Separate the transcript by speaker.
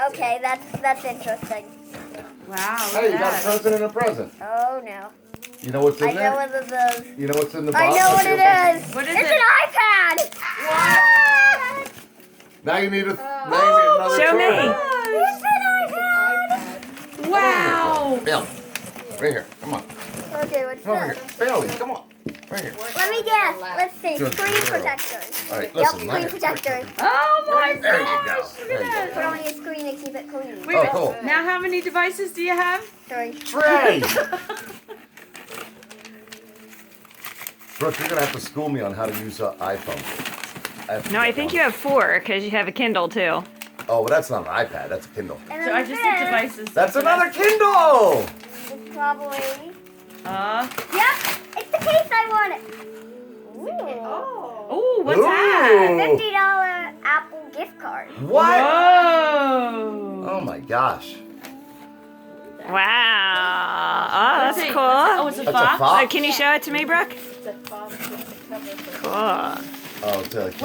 Speaker 1: Okay, that's interesting.
Speaker 2: Wow.
Speaker 3: Hey, you got a present and a present.
Speaker 1: Oh no.
Speaker 3: You know what's in
Speaker 1: I
Speaker 3: there?
Speaker 1: know what it is.
Speaker 3: You know what's in the box?
Speaker 1: I know what it is.
Speaker 2: What is
Speaker 1: it's
Speaker 2: it?
Speaker 1: an iPad. What?
Speaker 3: Now you need a another
Speaker 4: Show
Speaker 3: toy.
Speaker 4: me.
Speaker 1: It's an iPad.
Speaker 2: Wow.
Speaker 3: Bailey, right here. Come on.
Speaker 1: Okay, what's
Speaker 3: Come over here.
Speaker 1: this?
Speaker 3: Bailey, come on. Right here.
Speaker 1: Let me guess. Let's see.
Speaker 3: Good
Speaker 1: Screen
Speaker 3: girl.
Speaker 1: protectors.
Speaker 3: All right,
Speaker 1: Yep,
Speaker 3: listen.
Speaker 1: screen
Speaker 3: right here.
Speaker 1: protectors.
Speaker 2: Oh my
Speaker 3: There you go.
Speaker 2: gosh.
Speaker 3: There you go.
Speaker 1: Put on your screen and keep it clean.
Speaker 2: Wait,
Speaker 3: Oh,
Speaker 2: wait.
Speaker 3: cool.
Speaker 2: Now how many devices do you have?
Speaker 1: 3.
Speaker 3: Trey! Brooke, you're going to have to school me on how to use an iPhone.
Speaker 4: No, I think you have 4 because you have a Kindle too.
Speaker 3: Oh, well, that's not an iPad. That's a Kindle.
Speaker 1: And
Speaker 2: So
Speaker 1: then
Speaker 2: I just did devices.
Speaker 3: That's another Kindle!
Speaker 1: It's probably. Yep, it's the case I wanted. Ooh.
Speaker 2: Oh, what's
Speaker 3: Ooh.
Speaker 2: that?
Speaker 1: $50 Apple gift card.
Speaker 3: What?
Speaker 2: Whoa.
Speaker 3: Oh, my gosh.
Speaker 4: Wow. Oh, that's
Speaker 2: What's it?
Speaker 4: cool.
Speaker 2: Oh, it's a
Speaker 3: That's a
Speaker 2: fox?
Speaker 3: fox.
Speaker 4: Can you show it to me, Brooke? Cool.
Speaker 3: Oh, it's like